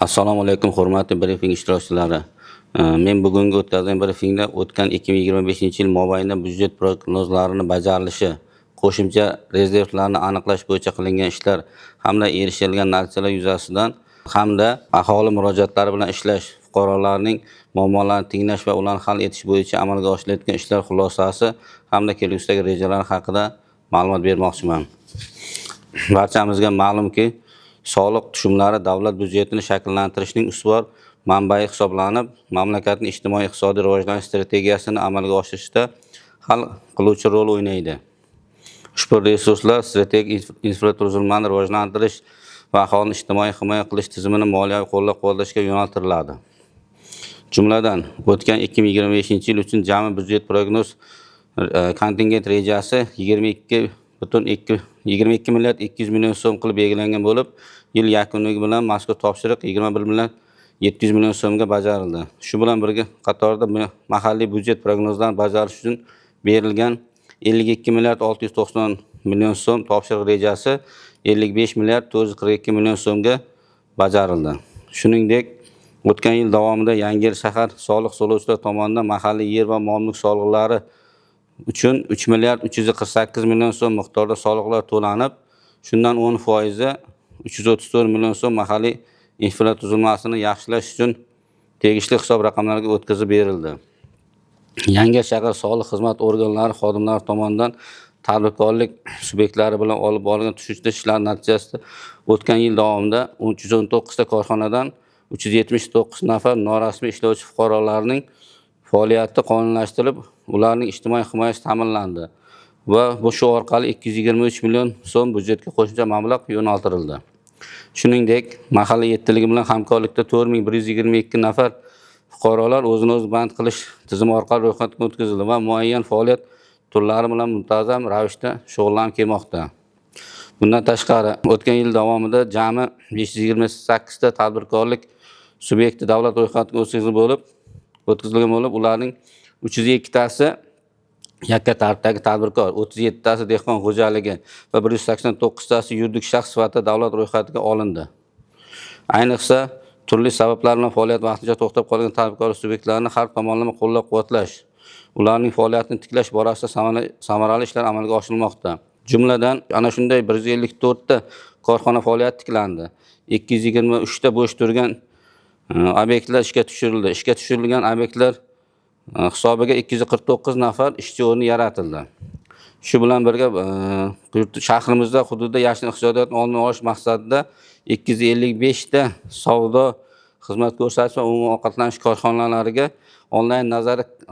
Assalomu alaykum, hurmatli brifing ishtirokchilari. Men bugungi o'tkazgan brifingda o'tgan 2025-yil mobaynida byudjet prognozlarining bajarilishi, qo'shimcha rezervlarni aniqlash bo'yicha qilingan ishlar hamda erishilgan natijalar yuzasidan hamda aholi murojaatlari bilan ishlash, fuqarolarning muammolarini tinglash va ularni hal etish bo'yicha amalga oshirilayotgan ishlar xulosasi hamda kelgusidagi rejalar haqida ma'lumot bermoqchiman. Barchamizga ma'lumki, soliq tushumlari davlat byudjetini shakllantirishning ustuvor manbai hisoblanib, mamlakatning ijtimoiy-iqtisodiy rivojlanish strategiyasini amalga oshirishda hal qiluvchi rol o'ynaydi. Ushbu resurslar strategik infratuzilmani rivojlantirish va aholini ijtimoiy himoya qilish tizimini moliyaviy qo'llab-quvvatlashga yo'naltiriladi. Jumladan, o'tgan 2025-yil uchun jami byudjet prognoz kontingent rejasi 22 milliard 200 million so'm qilib belgilangan bo'lib, yil yakuniga bilan mazkur topshiriq 21 milliard 700 million so'mga bajarildi. Shu bilan birga qatorda mahalliy byudjet prognozlarini bajarish uchun berilgan 52 milliard 690 million so'm topshiriq rejasi 55 milliard 442 million so'mga bajarildi. Shuningdek, o'tgan yil davomida Yangi shahar soliq to'lovchilar tomonidan mahalliy yer va mol-mulk soliqlari uchun 3 milliard 348 million so'm miqdorda soliqlar to'lanib, shundan 10% 334 million so'm mahalliy infratuzilmasini yaxshilash uchun tegishli hisob raqamlariga o'tkazib berildi. Yangi shahar soliq xizmat organlari xodimlari tomonidan tadbirkorlik subyektlari bilan olib borilgan tushuncha ishlar natijasida o'tgan yil davomida 319 ta korxonadan 379 nafar norasmiy ishlovchi fuqarolarning faoliyati qonunlashtirilib, ularning ijtimoiy himoyasi ta'minlandi va bu shu orqali 223 million so'm byudjetga qo'shimcha mablag' yo'naltirildi. Shuningdek, mahalliy yettiligi bilan hamkorlikda 4122 nafar fuqarolar o'zini o'zi band qilish tizimi orqali ro'yxatga o'tkazildi va muayyan faoliyat turlari bilan muntazam ravishda shug'ullanib kelmoqda. Bundan tashqari, o'tgan yil davomida jami 528 ta tadbirkorlik subyekti davlat ro'yxatiga o'tkazilgan bo'lib, ularning 302 tasi yakka tartibdagi tadbirkor, 37 tasi dehqon xo'jaligi va 189 tasi yuridik shaxs sifatida davlat ro'yxatiga olindi. Ayniqsa, turli sabablar bilan faoliyat vaqtincha to'xtab qolgan tadbirkor subyektlarini har tomonlama qo'llab-quvvatlash, ularning faoliyatini tiklash borasida samarali ishlar amalga oshirilmoqda. Jumladan, ana shunday 154 ta korxona faoliyati tiklandi. 223 ta bo'sh turgan obyektlar ishga tushirildi. Ishga tushirilgan obyektlar hisobiga 249 nafar ishchi o'rni yaratildi. Shu bilan birga shahrimizda hududda yashin iqtisodiyotini oldini olish maqsadida 255 ta savdo, xizmat ko'rsatish va umumiy ovqatlanish korxonalariga onlayn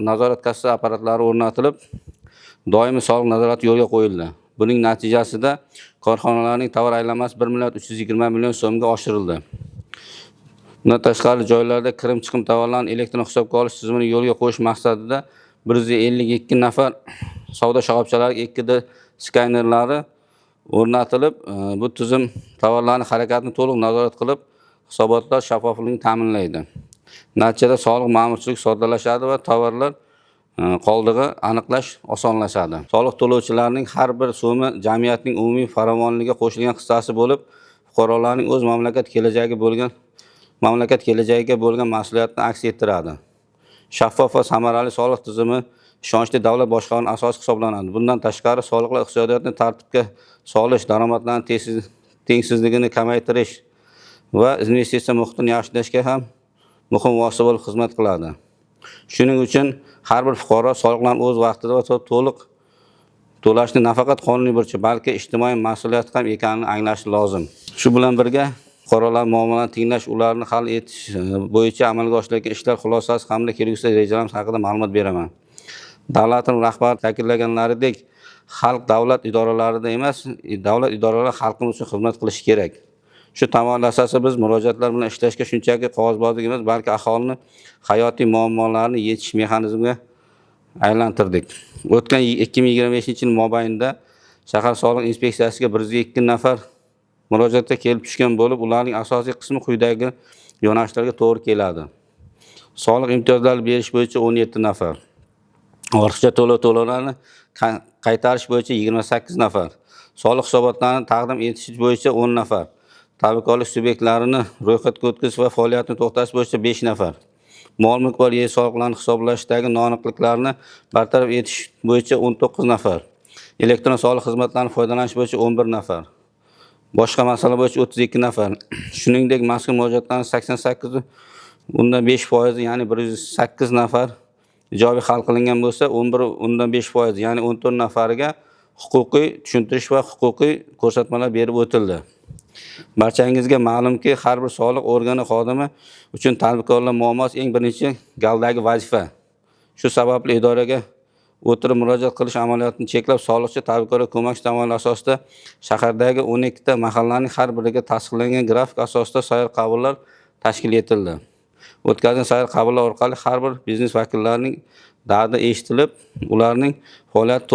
nazorat kassa apparatlari o'rnatilib, doimiy soliq nazorati yo'lga qo'yildi. Buning natijasida korxonalarning tovar aylanmasi 1 milliard 320 million so'mga oshirildi. Bundan tashqari, joylarda kirim-chiqim tovarlarni elektron hisobga olish tizimini yo'lga qo'yish maqsadida 152 nafar savdo shoxobchalariga 2 ta skanerlari o'rnatilib, bu tizim tovarlarning harakatini to'liq nazorat qilib, hisobotlar shaffofligini ta'minlaydi. Natijada soliq ma'murchilik soddalashadi va tovarlar qoldig'i aniqlash osonlashadi. Soliq to'lovchilarning har bir so'mi jamiyatning umumiy farovonligiga qo'shilgan hissasi bo'lib, fuqarolarning o'z mamlakat kelajagiga bo'lgan mas'uliyatni aks ettiradi. Shaffof va samarali soliq tizimi ishonchli davlat boshqaruvining asosi hisoblanadi. Bundan tashqari, soliqlar iqtisodiyotni tartibga solish, daromadlarning tengsizligini kamaytirish va investitsiya muhitini yaxshilashga ham muhim vosita bo'lib xizmat qiladi. Shuning uchun har bir fuqaro soliqlarni o'z vaqtida va to'liq to'lashni nafaqat qonuniy burchi, balki ijtimoiy mas'uliyat ham ekanini anglashi lozim. Shu bilan birga fuqarolar muammolarini tinglash, ularni hal etish bo'yicha amalga oshirilayotgan ishlar xulosasi hamda kelgusi rejalarimiz haqida ma'lumot beraman. Davlatning rahbari ta'kidlaganlaridek, xalq davlat idoralarida emas, davlat idoralari xalqimiz uchun xizmat qilishi kerak. Shu tamoyil asosida biz murojaatlar bilan ishlashga shunchaki qog'ozbozlik emas, balki aholini hayotiy muammolarini yechish mexanizmiga aylantirdik. O'tgan 2025-yil mobaynida shahar soliq inspeksiyasiga 102 nafar murojaatga kelib tushgan bo'lib, ularning asosiy qismi quyidagi yo'nalishlarga to'g'ri keladi. Soliq imtiyozlari berish bo'yicha 17 nafar. Ortiqcha to'lovlarni qaytarish bo'yicha 28 nafar. Soliq hisobotlarini taqdim etish bo'yicha 10 nafar. tadbirkorlik subyektlarini ro'yxatga o'tkazish va faoliyatini to'xtatish bo'yicha 5 nafar. Mol-mulk va yer soliqlarini hisoblashdagi noaniqliklarni bartaraf etish bo'yicha 19 nafar. Elektron soliq xizmatlaridan foydalanish bo'yicha 11 nafar. Boshqa masala bo'yicha 32 nafar. Shuningdek, mazkur murojaatlarning 88 undan 5%, ya'ni 108 nafar ijobiy hal qilingan bo'lsa, 11 undan 5%, ya'ni 14 nafariga huquqiy tushuntirish va huquqiy ko'rsatmalar berib o'tildi. Barchangizga ma'lumki, har bir soliq organi xodimi uchun tadbirkorlar muammosi eng birinchi galdagi vazifa. Shu sababli idoraga o'tirib murojaat qilish amaliyotini cheklab, soliqchi tadbirkorga ko'makchi tamoyili asosida shahardagi 12 ta mahallaning har biriga tasdiqlangan grafik asosida sayyor qabullar tashkil etildi. O'tkazilgan sayyor qabullar orqali har bir biznes vakillarining dardi eshitilib, ularning faoliyati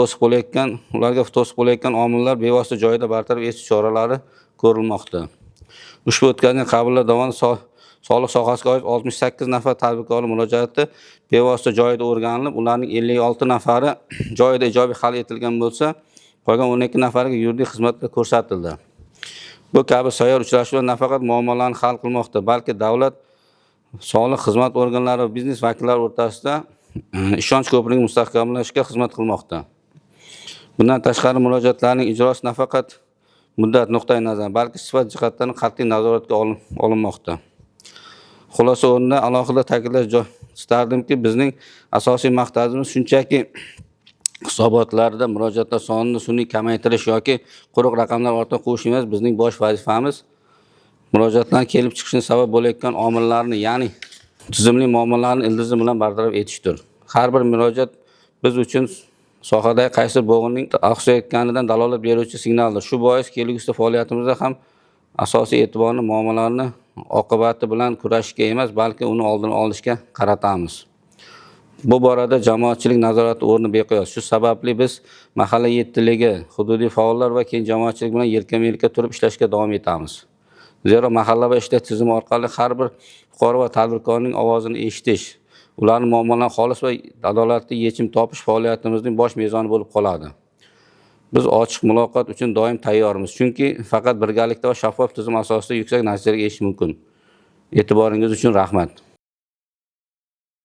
ularga to'siq bo'layotgan omillar bevosita joyida bartaraf etish choralari ko'rilmoqda. Ushbu o'tkazilgan qabullar davomida soliq sohasiga oid 68 nafar tadbirkorning murojaati bevosita joyida o'rganilib, ularning 56 nafari joyida ijobiy hal etilgan bo'lsa, qolgan 12 nafariga yuridik xizmatlar ko'rsatildi. Bu kabi sayyor uchrashuvlar nafaqat muammolarni hal qilmoqda, balki davlat, soliq xizmat organlari va biznes vakillari o'rtasida ishonch ko'prigini mustahkamlashga xizmat qilmoqda. Bundan tashqari murojaatlarning ijrosi nafaqat muddat nuqtai nazar, balki sifat jihatdan qat'iy nazoratga olinmoqda. Xulosa o'rnida alohida ta'kidlash istardimki, bizning asosiy maqsadimiz shunchaki hisobotlarda murojaatlar sonini sun'iy kamaytirish yoki quruq raqamlar ortiga qo'yish emas, bizning bosh vazifamiz murojaatlar kelib chiqishini sabab bo'layotgan omillarni, ya'ni tizimli muammolarni ildizi bilan bartaraf etishdir. Har bir murojaat biz uchun sohadagi qaysi bo'g'inning oqsayotganidan dalolat beruvchi signaldir. Shu bois kelgusida faoliyatimizda ham asosiy e'tiborni muammolarni oqibati bilan kurashishga emas, balki uni oldini olishga qaratamiz. Bu borada jamoatchilik nazorati o'rni beqiyos. Shu sababli biz mahalla yettiligiga, hududiy faollar va keng jamoatchilik bilan yelkama-yelka turib ishlashga davom etamiz. Zero mahalla va ishlash tizimi orqali har bir fuqaro va tadbirkorning ovozini eshitish, ularning muammolariga xolis va adolatli yechim topish faoliyatimizning bosh mezoni bo'lib qoladi. Biz ochiq muloqot uchun doim tayyormiz, chunki faqat birgalikda va shaffof tizim asosida yuksak natijalarga erishish mumkin. E'tiboringiz uchun rahmat.